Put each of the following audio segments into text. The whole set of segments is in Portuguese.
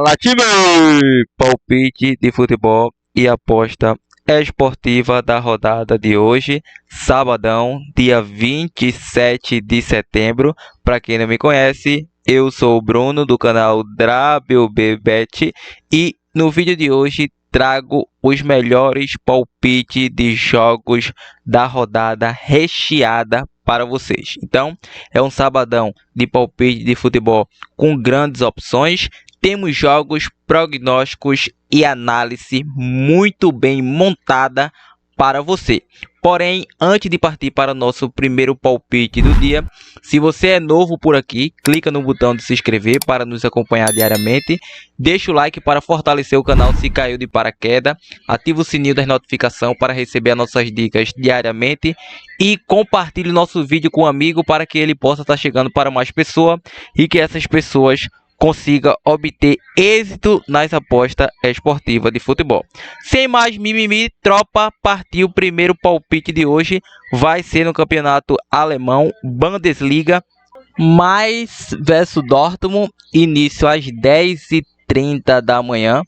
Fala, time! Palpite de futebol e aposta esportiva da rodada de hoje, sabadão, dia 27 de setembro. Para quem não me conhece, eu sou o Bruno do canal WBBet e no vídeo de hoje trago os melhores palpites de jogos da rodada recheada para vocês. Então, é um sabadão de palpite de futebol com grandes opções. Temos jogos, prognósticos e análise muito bem montada para você. Porém, antes de partir para o nosso primeiro palpite do dia, se você é novo por aqui, clica no botão de se inscrever para nos acompanhar diariamente. Deixa o like para fortalecer o canal se caiu de paraquedas. Ativa o sininho das notificações para receber as nossas dicas diariamente. E compartilhe nosso vídeo com um amigo para que ele possa estar chegando para mais pessoas e que essas pessoas consiga obter êxito nas apostas esportivas de futebol. Sem mais mimimi, tropa, partiu o primeiro palpite de hoje. Vai ser no campeonato alemão, Bundesliga, Mainz versus Dortmund, início às 10h30 da manhã.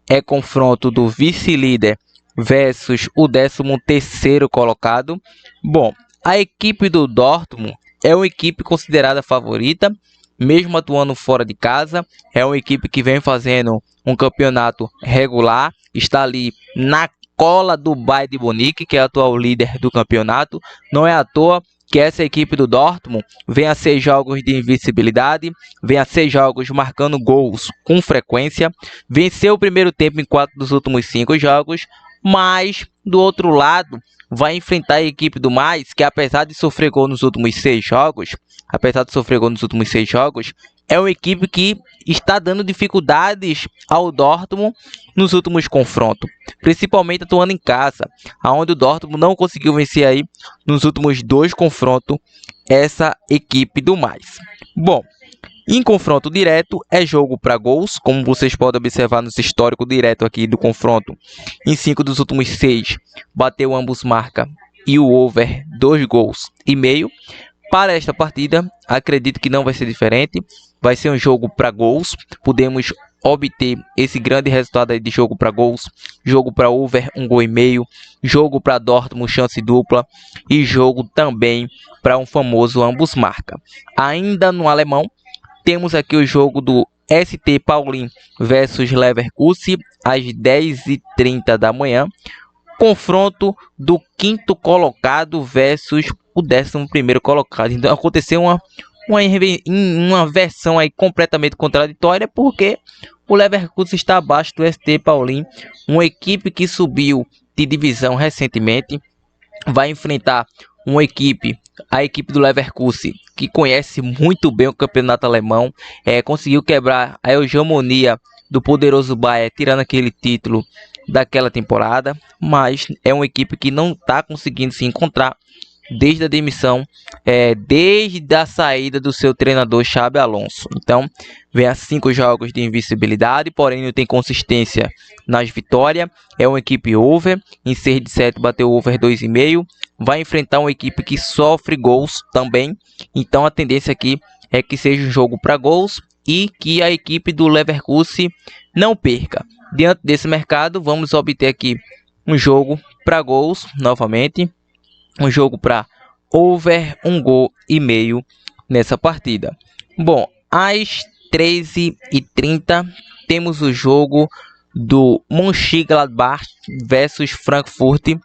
É confronto do vice-líder versus o 13º colocado. Bom, a equipe do Dortmund é uma equipe considerada favorita, mesmo atuando fora de casa. É uma equipe que vem fazendo um campeonato regular, está ali na cola do Bayern de Munique, que é o atual líder do campeonato. Não é à toa que essa equipe do Dortmund vem a 6 jogos de invencibilidade, vem a 6 jogos marcando gols com frequência, venceu o primeiro tempo em 4 dos últimos 5 jogos, mas do outro lado vai enfrentar a equipe do Mainz, que apesar de sofrer gol nos últimos 6 jogos, é uma equipe que está dando dificuldades ao Dortmund nos últimos confrontos, principalmente atuando em casa, onde o Dortmund não conseguiu vencer aí nos últimos 2 confrontos essa equipe do Mainz. Bom, em confronto direto é jogo para gols, como vocês podem observar no histórico direto aqui do confronto. Em 5 dos últimos 6 bateu ambos marca e o over 2 gols e meio. Para esta partida, acredito que não vai ser diferente. Vai ser um jogo para gols. Podemos obter esse grande resultado aí de jogo para gols. Jogo para over 1 gol e meio. Jogo para Dortmund chance dupla. E jogo também para um famoso ambos marca. Ainda no alemão, temos aqui o jogo do ST Paulin versus Leverkusen às 10h30 da manhã. Confronto do 5º colocado versus o 11º colocado. Então aconteceu uma versão aí completamente contraditória, porque o Leverkusen está abaixo do ST Paulin, uma equipe que subiu de divisão recentemente. Vai enfrentar a equipe do Leverkusen, que conhece muito bem o campeonato alemão, conseguiu quebrar a hegemonia do poderoso Bayern, tirando aquele título daquela temporada, mas é uma equipe que não está conseguindo se encontrar desde a demissão, desde a saída do seu treinador Xabi Alonso. Então, vem a 5 jogos de invencibilidade, porém não tem consistência nas vitórias. É uma equipe over, em 6 de 7 bateu over 2,5. Vai enfrentar uma equipe que sofre gols também, então a tendência aqui é que seja um jogo para gols e que a equipe do Leverkusen não perca. Diante desse mercado, vamos obter aqui um jogo para gols novamente, um jogo para over 1 gol e meio nessa partida. Bom, às 13h30 temos o jogo do Mönchengladbach versus Frankfurt.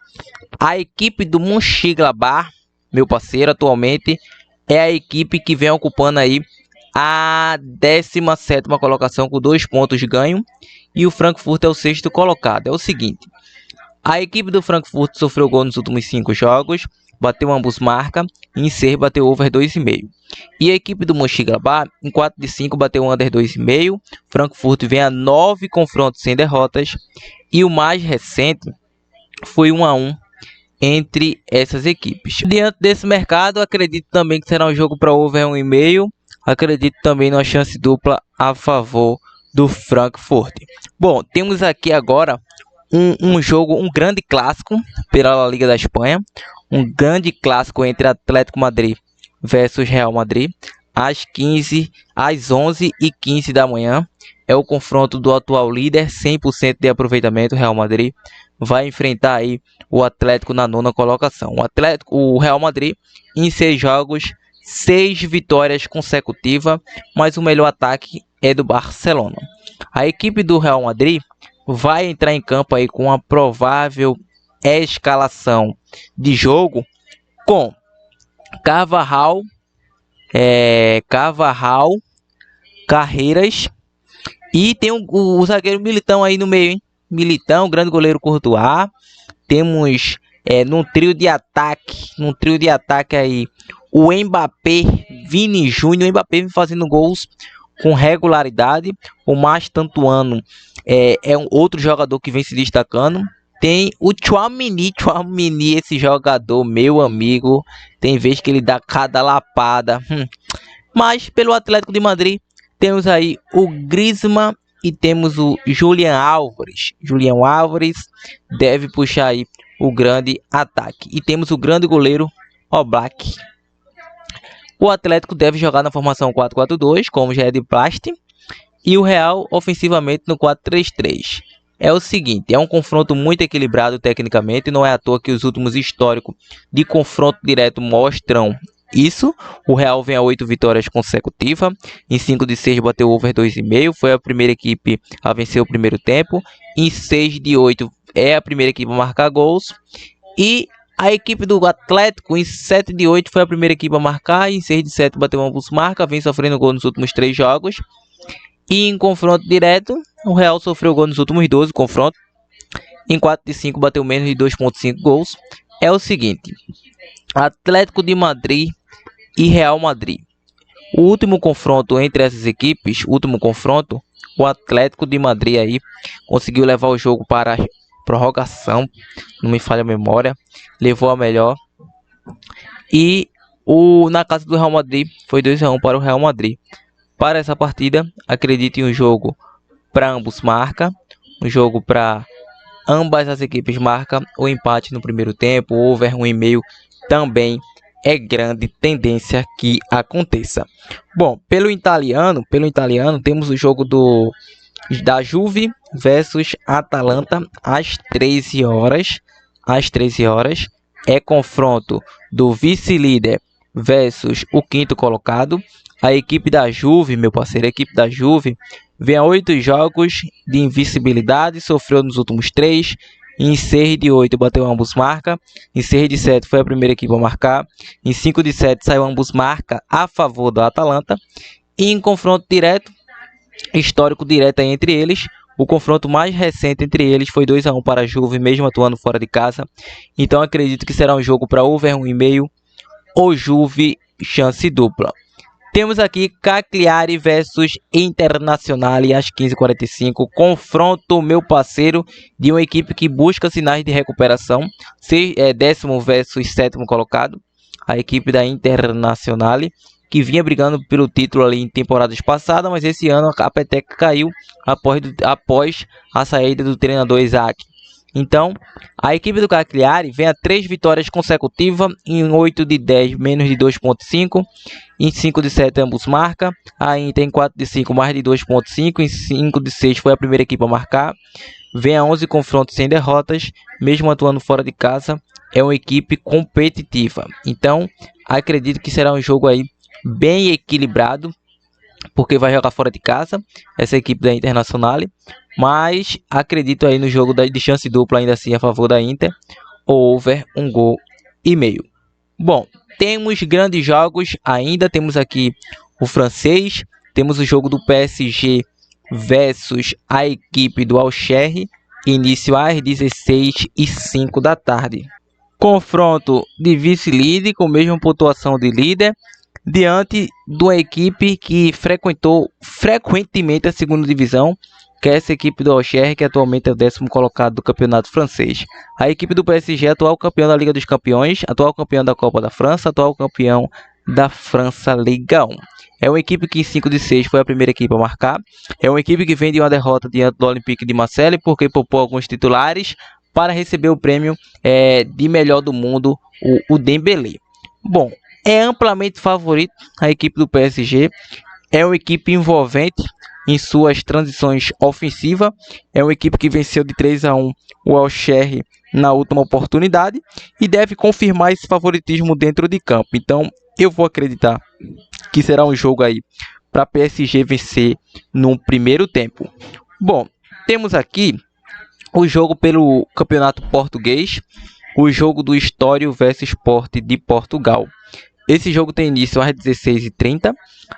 A equipe do Mönchengladbach, meu parceiro, atualmente é a equipe que vem ocupando aí a 17ª colocação com 2 pontos de ganho, e o Frankfurt é o 6º colocado. É o seguinte, a equipe do Frankfurt sofreu gol nos últimos 5 jogos, bateu ambos marca, e em 6 bateu over 2,5. E a equipe do Mönchengladbach, em 4 de 5 bateu under 2,5. Frankfurt vem a 9 confrontos sem derrotas, e o mais recente foi 1-1 entre essas equipes. Diante desse mercado, acredito também que será um jogo para over 1,5. Acredito também numa chance dupla a favor do Frankfurt. Bom, temos aqui agora um jogo, um grande clássico pela La Liga da Espanha. Um grande clássico entre Atlético Madrid versus Real Madrid. às 11h15 da manhã. É o confronto do atual líder, 100% de aproveitamento. Real Madrid vai enfrentar aí o Atlético na nona colocação. O Real Madrid, em 6 jogos, 6 vitórias consecutivas, mas o melhor ataque é do Barcelona. A equipe do Real Madrid vai entrar em campo aí com uma provável escalação de jogo com Carvajal, Carreiras, e tem o zagueiro Militão aí no meio, hein? Militão, grande goleiro Courtois. Temos num trio de ataque aí o Mbappé, Vini Júnior. O Mbappé vem fazendo gols com regularidade. O Mastantuano é um outro jogador que vem se destacando. Tem o Tchouaméni, esse jogador, meu amigo, tem vez que ele dá cada lapada. Mas pelo Atlético de Madrid, temos aí o Griezmann e temos o Julián Álvares. Julián Álvares deve puxar aí o grande ataque. E temos o grande goleiro Oblak. O Atlético deve jogar na formação 4-4-2, como já é de praxe. E o Real ofensivamente no 4-3-3. É o seguinte, é um confronto muito equilibrado tecnicamente. Não é à toa que os últimos históricos de confronto direto mostram isso. O Real vem a 8 vitórias consecutivas. Em 5 de 6 bateu over 2,5. Foi a primeira equipe a vencer o primeiro tempo. Em 6 de 8 é a primeira equipe a marcar gols. E a equipe do Atlético em 7 de 8 foi a primeira equipe a marcar. Em 6 de 7 bateu ambos marca. Vem sofrendo gol nos últimos 3 jogos. E em confronto direto, o Real sofreu gol nos últimos 12 confrontos. Em 4 de 5 bateu menos de 2,5 gols. É o seguinte, Atlético de Madrid e Real Madrid. O último confronto entre essas equipes, o Atlético de Madrid aí conseguiu levar o jogo para a prorrogação, não me falha a memória, levou a melhor. E na casa do Real Madrid foi 2-1 para o Real Madrid. Para essa partida, acredito em um jogo para ambos marca, um jogo para ambas as equipes marca, o empate no primeiro tempo, over 1,5 também é grande tendência que aconteça. Bom, pelo italiano temos o jogo da Juve versus Atalanta às 13 horas. É confronto do vice-líder versus o quinto colocado. A equipe da Juve, meu parceiro, vem a 8 jogos de invencibilidade, sofreu nos últimos 3. Em 6 de 8 bateu ambos marca. Em 6 de 7 foi a primeira equipe a marcar. Em 5 de 7 saiu ambos marca a favor da Atalanta. E em confronto direto, histórico direto entre eles, o confronto mais recente entre eles foi 2-1 para a Juve, mesmo atuando fora de casa. Então acredito que será um jogo para over 1,5 ou Juve chance dupla. Temos aqui Cagliari versus Internazionale às 15h45. Confronto, meu parceiro, de uma equipe que busca sinais de recuperação. 10º versus 7º colocado. A equipe da Internazionale, que vinha brigando pelo título ali em temporadas passadas, mas esse ano a peteca caiu após a saída do treinador Isaac. Então, a equipe do Cagliari vem a 3 vitórias consecutivas, em 8 de 10 menos de 2,5, em 5 de 7 ambos marca, a Inter em 4 de 5 mais de 2,5, em 5 de 6 foi a primeira equipe a marcar, vem a 11 confrontos sem derrotas, mesmo atuando fora de casa, é uma equipe competitiva. Então, acredito que será um jogo aí bem equilibrado, porque vai jogar fora de casa, essa equipe da Internazionale, mas acredito aí no jogo de chance dupla ainda assim a favor da Inter, over 1,5 gols. Bom, temos grandes jogos ainda, temos aqui o francês, temos o jogo do PSG versus a equipe do Auxerre, início às 16h05 da tarde. Confronto de vice-líder com a mesma pontuação de líder, diante de uma equipe que frequentou frequentemente a segunda divisão, que é essa equipe do Auxerre, que atualmente é o 10º colocado do campeonato francês. A equipe do PSG é atual campeão da Liga dos Campeões, atual campeão da Copa da França, atual campeão da França Liga 1. É uma equipe que em 5 de 6 foi a primeira equipe a marcar. É uma equipe que vem de uma derrota diante do Olympique de Marseille, porque poupou alguns titulares para receber o prêmio de melhor do mundo, o Dembélé. Bom, é amplamente favorito a equipe do PSG. É uma equipe envolvente em suas transições ofensivas. É uma equipe que venceu de 3-1 o Auxerre na última oportunidade e deve confirmar esse favoritismo dentro de campo. Então eu vou acreditar que será um jogo aí para PSG vencer no primeiro tempo. Bom, temos aqui o jogo pelo Campeonato Português, o jogo do Estoril vs Sport de Portugal. Esse jogo tem início às 16h30.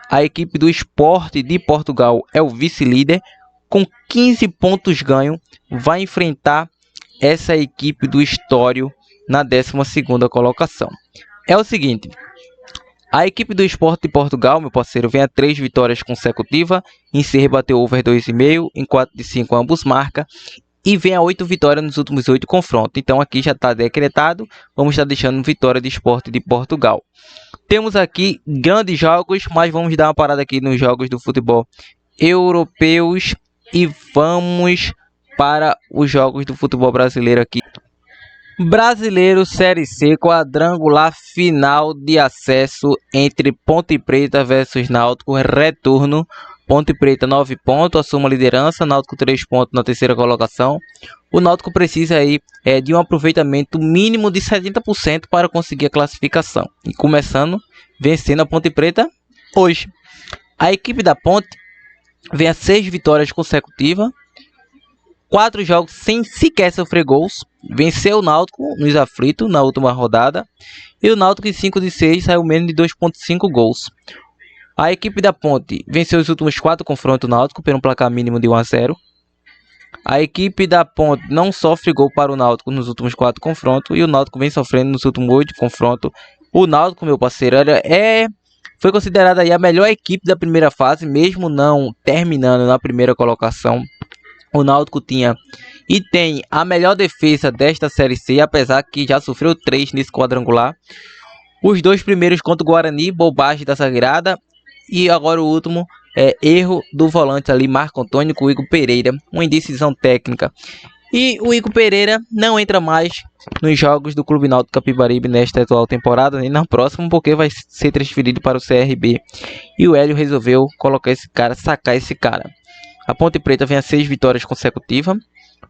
A equipe do Sport de Portugal é o vice-líder com 15 pontos ganho. Vai enfrentar essa equipe do Estoril na 12ª colocação. É o seguinte, a equipe do Sport de Portugal, meu parceiro, vem a 3 vitórias consecutivas. Encerre bateu over 2,5, em 4 de 5 ambos marca. E vem a 8 vitórias nos últimos 8 confrontos. Então aqui já está decretado. Vamos estar deixando vitória de Sport de Portugal. Temos aqui grandes jogos, mas vamos dar uma parada aqui nos jogos do futebol europeus. E vamos para os jogos do futebol brasileiro aqui. Brasileiro Série C, quadrangular final de acesso entre Ponte Preta versus Náutico, retorno. Ponte Preta 9 pontos, assume a liderança, Náutico 3 pontos na 3ª colocação. O Náutico precisa aí de um aproveitamento mínimo de 70% para conseguir a classificação. E começando, vencendo a Ponte Preta hoje. A equipe da Ponte vem a 6 vitórias consecutivas, 4 jogos sem sequer sofrer gols. Venceu o Náutico nos aflitos na última rodada. E o Náutico em 5 de 6 saiu menos de 2,5 gols. A equipe da Ponte venceu os últimos 4 confrontos do Náutico pelo placar mínimo de 1-0. A equipe da Ponte não sofre gol para o Náutico nos últimos 4 confrontos. E o Náutico vem sofrendo nos últimos 8 confrontos. O Náutico, meu parceiro, foi considerada aí a melhor equipe da primeira fase, mesmo não terminando na primeira colocação. O Náutico tinha e tem a melhor defesa desta Série C, apesar que já sofreu 3 nesse quadrangular. Os 2 primeiros contra o Guarani, bobagem da zagueirada. E agora o último erro do volante ali, Marco Antônio, com o Igor Pereira. Uma indecisão técnica. E o Igor Pereira não entra mais nos jogos do Clube Náutico Capibaribe nesta atual temporada, nem na próxima, porque vai ser transferido para o CRB. E o Hélio resolveu colocar esse cara, sacar esse cara. A Ponte Preta vem a 6 vitórias consecutivas.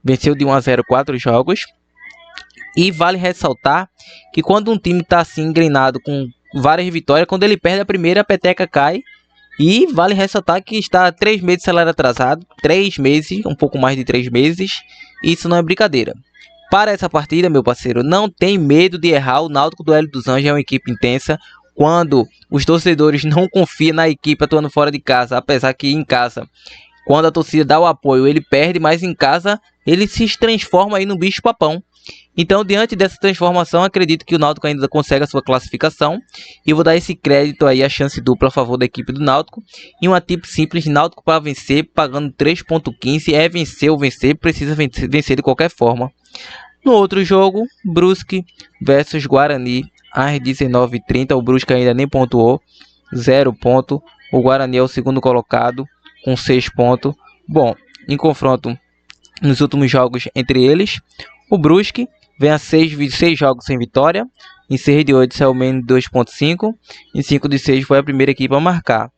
Venceu de 1-0 4 jogos. E vale ressaltar que quando um time está assim engrenado com várias vitórias, quando ele perde a primeira, a peteca cai. E vale ressaltar que está 3 meses de salário atrasado. 3 meses, um pouco mais de 3 meses. Isso não é brincadeira. Para essa partida, meu parceiro, não tem medo de errar. O Náutico do Hélio dos Anjos é uma equipe intensa. Quando os torcedores não confiam na equipe atuando fora de casa, apesar que em casa, quando a torcida dá o apoio, ele perde, mas em casa ele se transforma aí no bicho papão. Então, diante dessa transformação, acredito que o Náutico ainda consegue a sua classificação. E vou dar esse crédito aí, a chance dupla a favor da equipe do Náutico. E uma tip simples, Náutico para vencer, pagando 3,15. É vencer ou vencer, precisa vencer de qualquer forma. No outro jogo, Brusque versus Guarani, às 19h30. O Brusque ainda nem pontuou, 0 ponto. O Guarani é o segundo colocado, com 6 pontos. Bom, em confronto nos últimos jogos entre eles, o Brusque vem a 6 jogos sem vitória. Em 6 de 8 saiu menos de 2,5. Em 5 de 6 foi a primeira equipe a marcar.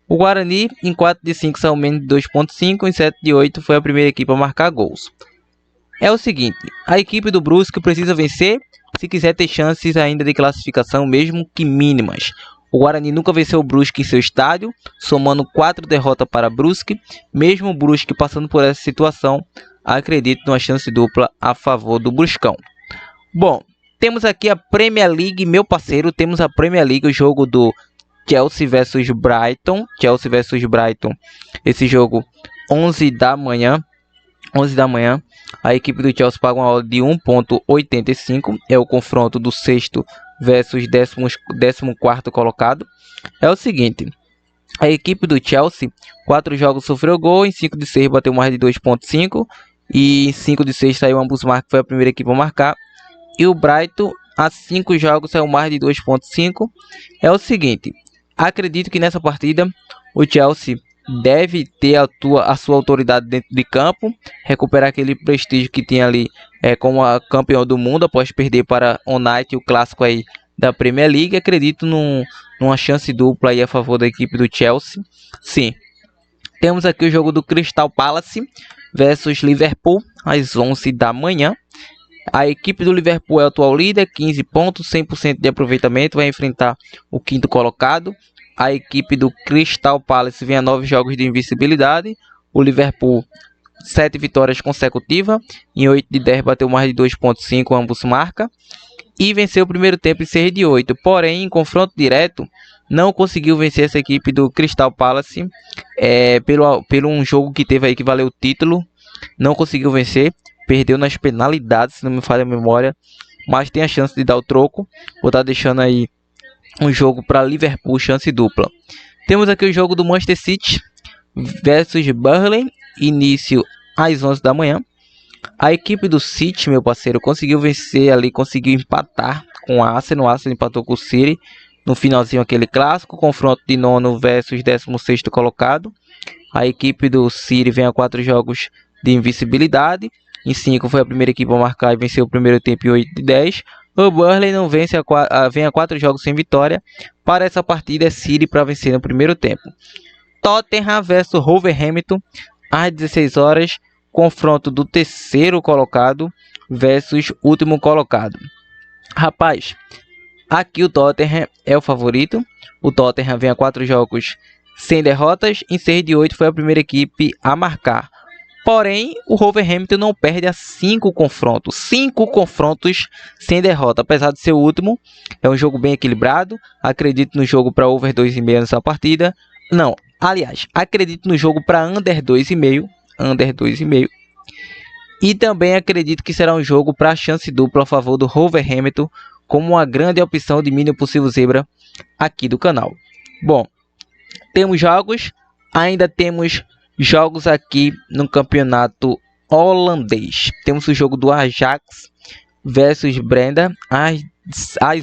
O Guarani em 4 de 5 saiu menos de 2,5. Em 7 de 8 foi a primeira equipe a marcar gols. É o seguinte, a equipe do Brusque precisa vencer se quiser ter chances ainda de classificação, mesmo que mínimas. O Guarani nunca venceu o Brusque em seu estádio, somando 4 derrotas para Brusque. Mesmo o Brusque passando por essa situação, acredito numa chance dupla a favor do Bruscão. Bom, temos aqui a Premier League, meu parceiro. Temos a Premier League, o jogo do Chelsea versus Brighton. Chelsea versus Brighton. Esse jogo 11 da manhã. 11 da manhã. A equipe do Chelsea paga uma odd de 1,85. É o confronto do 6º versus 14º colocado. É o seguinte, a equipe do Chelsea, 4 jogos sofreu gol, em 5 de 6 bateu mais de 2,5 e em 5 de 6 saiu ambos marcos, foi a primeira equipe a marcar. E o Brighton, a 5 jogos saiu mais de 2,5. É o seguinte, acredito que nessa partida o Chelsea deve ter a sua autoridade dentro de campo, recuperar aquele prestígio que tinha ali como a campeão do mundo após perder para o United, o clássico aí da Premier League. Acredito numa chance dupla aí a favor da equipe do Chelsea. Sim. Temos aqui o jogo do Crystal Palace versus Liverpool, às 11 da manhã. A equipe do Liverpool é o atual líder, 15 pontos, 100% de aproveitamento, vai enfrentar o quinto colocado. A equipe do Crystal Palace vem a 9 jogos de invencibilidade. O Liverpool, 7 vitórias consecutivas. Em 8 de 10 bateu mais de 2.5, ambos marca. E venceu o primeiro tempo em 6 de 8. Porém, em confronto direto, não conseguiu vencer essa equipe do Crystal Palace. Pelo um jogo que teve aí que valeu o título. Não conseguiu vencer. Perdeu nas penalidades, se não me falha a memória. Mas tem a chance de dar o troco. Vou estar deixando aí um jogo para Liverpool, chance dupla. Temos aqui o jogo do Manchester City versus Burnley. Início às 11 da manhã. A equipe do City, meu parceiro, conseguiu vencer ali, conseguiu empatar com o Arsenal. O Arsenal empatou com o City no finalzinho, aquele clássico. Confronto de nono versus 16º colocado. A equipe do City vem a 4 jogos de invencibilidade. Em 5 foi a primeira equipe a marcar e venceu o primeiro tempo em 8 de 10. O Burnley não vence vem a 4 jogos sem vitória. Para essa partida é City para vencer no primeiro tempo. Tottenham versus Wolverhampton às 16 horas. Confronto do terceiro colocado versus último colocado. Rapaz, aqui o Tottenham é o favorito. O Tottenham vem a 4 jogos sem derrotas. Em 6 de 8 foi a primeira equipe a marcar. Porém, o Wolverhampton não perde a 5 confrontos. 5 confrontos sem derrota. Apesar de ser o último, é um jogo bem equilibrado. Acredito no jogo para over 2,5 nessa partida. Não, aliás, acredito no jogo para under 2,5. Under 2,5. E também acredito que será um jogo para chance dupla a favor do Wolverhampton, como uma grande opção de mínimo possível zebra aqui do canal. Bom, temos jogos. Ainda temos jogos aqui no campeonato holandês. Temos o jogo do Ajax versus Breda às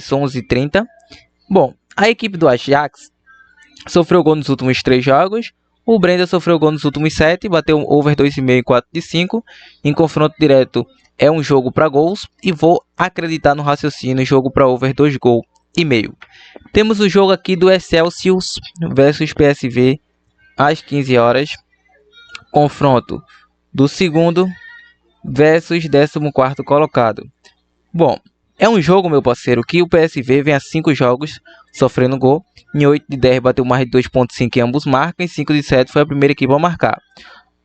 11h30. Bom, a equipe do Ajax sofreu gol nos últimos 3 jogos. O Breda sofreu gol nos últimos 7, bateu over 2,5 em 4 de 5. Em confronto direto é um jogo para gols e vou acreditar no raciocínio, jogo para over 2,5 gols. Temos o jogo aqui do Excelsior versus PSV às 15 horas. Confronto do segundo versus 14º colocado. Bom, é um jogo, meu parceiro, que o PSV vem a 5 jogos sofrendo gol. Em 8 de 10 bateu mais de 2.5 em ambos marcam. Em 5 de 7 foi a primeira equipe a marcar.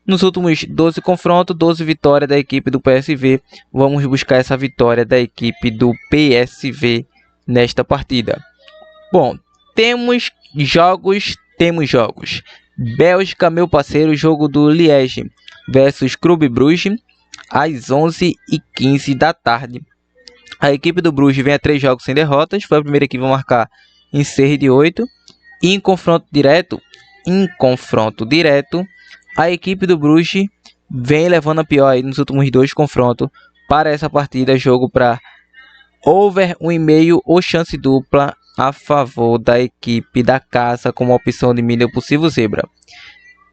Nos últimos 12 confrontos, 12 vitórias da equipe do PSV. Vamos buscar essa vitória da equipe do PSV nesta partida. Bom, temos jogos. Bélgica, meu parceiro, jogo do Liège versus Clube Brugge às 11h15 da tarde. A equipe do Brugge vem a 3 jogos sem derrotas, foi a primeira equipe a marcar em 6 de 8. E em confronto direto, a equipe do Brugge vem levando a pior aí nos últimos 2 confrontos. Para essa partida, jogo para over 1,5 ou chance dupla a favor da equipe da casa como opção de mínimo possível zebra.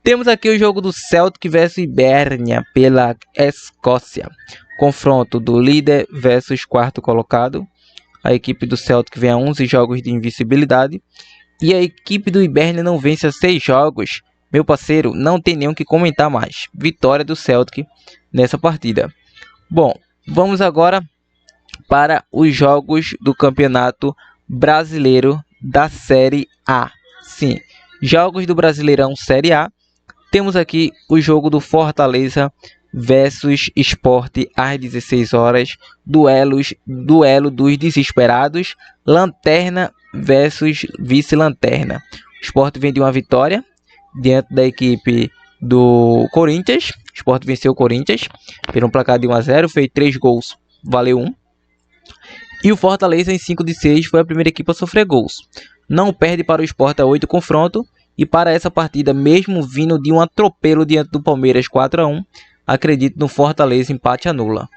Temos aqui o jogo do Celtic versus Hibernia pela Escócia. Confronto do líder versus 4º colocado. A equipe do Celtic vem a 11 jogos de invencibilidade. E a equipe do Hibernia não vence a 6 jogos. Meu parceiro, não tem nem o que comentar mais. Vitória do Celtic nessa partida. Bom, vamos agora para os jogos do Campeonato Brasileiro da Série A. Sim, jogos do Brasileirão Série A. Temos aqui o jogo do Fortaleza versus Sport às 16 horas. Duelo dos desesperados. Lanterna versus vice-lanterna. O Sport vem de uma vitória diante da equipe do Corinthians. O Sport venceu o Corinthians pelo placar de 1-0. Fez 3 gols, valeu 1. E o Fortaleza em 5 de 6 foi a primeira equipe a sofrer gols. Não perde para o Sport a 8 confronto. E para essa partida, mesmo vindo de um atropelo diante do Palmeiras 4-1, acredito no Fortaleza empate anula.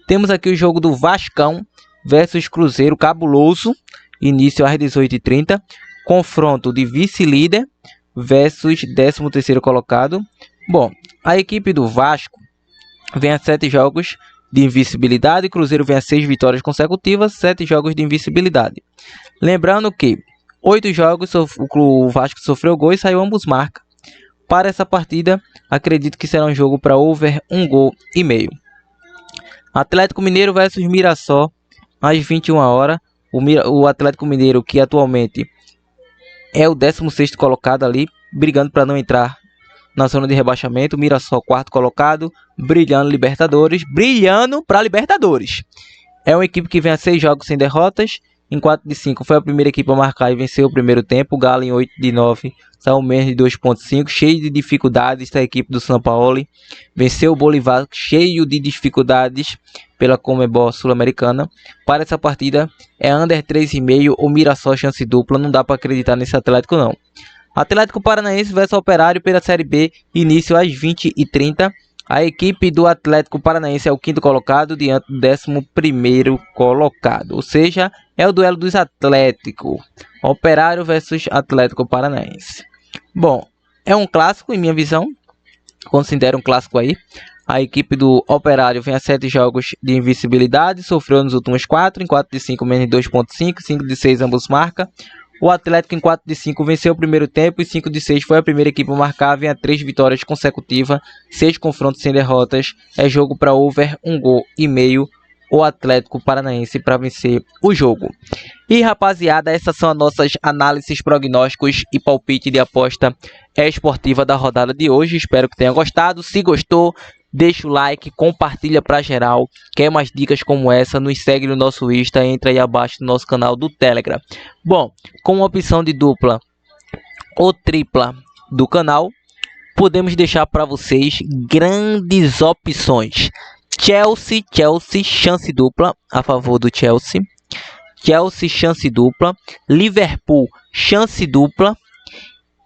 Temos aqui o jogo do Vascão versus Cruzeiro cabuloso. Início às 18h30. Confronto de vice-líder versus 13º colocado. Bom, a equipe do Vasco vem a 7 jogos de invencibilidade. Cruzeiro vem a 6 vitórias consecutivas, 7 jogos de invencibilidade. Lembrando que 8 jogos o Vasco sofreu gol e saiu ambos marca. Para essa partida, acredito que será um jogo para over 1,5 gols. Atlético Mineiro versus Mirassol, às 21 horas. O Atlético Mineiro, que atualmente é o 16º colocado ali, brigando para não entrar na zona de rebaixamento. O Mirassol, 4º colocado, brilhando para Libertadores. É uma equipe que vem a 6 jogos sem derrotas. Em 4 de 5 foi a primeira equipe a marcar e venceu o primeiro tempo. O Galo em 8 de 9 saiu menos de 2,5. Cheio de dificuldades a equipe do São Paulo. Venceu o Bolívar cheio de dificuldades pela Conmebol Sul-Americana. Para essa partida é under 3,5 ou Mirassol chance dupla. Não dá para acreditar nesse Atlético não. Atlético Paranaense versus Operário pela Série B. Início às 20h30. A equipe do Atlético Paranaense é o 5º colocado diante do 11º colocado. Ou seja, é o duelo dos Atléticos. Operário versus Atlético Paranaense. Bom, é um clássico em minha visão. Considero um clássico aí. A equipe do Operário vem a 7 jogos de invencibilidade. Sofreu nos últimos 4. Em 4 de 5 menos de 2,5. 5 de 6 ambos marca. O Atlético em 4 de 5 venceu o primeiro tempo e 5 de 6 foi a primeira equipe a marcar, vem a 3 vitórias consecutivas, 6 confrontos sem derrotas, é jogo para over 1,5 gols, o Atlético Paranaense para vencer o jogo. E rapaziada, essas são as nossas análises, prognósticos e palpite de aposta esportiva da rodada de hoje. Espero que tenha gostado. Se gostou, deixa o like, compartilha para geral. Quer mais dicas como essa? Nos segue no nosso Insta, entra aí abaixo no nosso canal do Telegram. Bom, com uma opção de dupla ou tripla do canal, podemos deixar para vocês grandes opções. Chelsea, chance dupla a favor do Chelsea. Chelsea, chance dupla. Liverpool, chance dupla.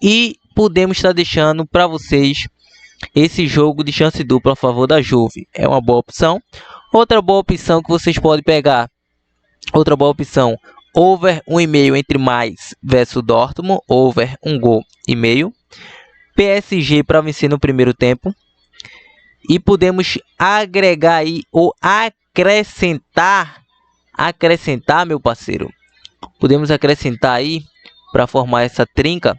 E podemos estar deixando para vocês esse jogo de chance dupla a favor da Juve. É uma boa opção. Outra boa opção que vocês podem pegar. Outra boa opção. Over 1,5 entre mais versus Dortmund. Over 1,5 gols. PSG para vencer no primeiro tempo. E podemos agregar aí ou acrescentar, meu parceiro. Podemos acrescentar aí para formar essa trinca,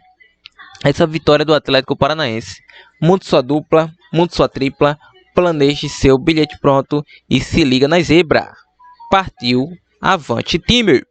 essa vitória do Atlético Paranaense. Monte sua dupla, monte sua tripla, planeje seu bilhete pronto e se liga na zebra. Partiu, avante time!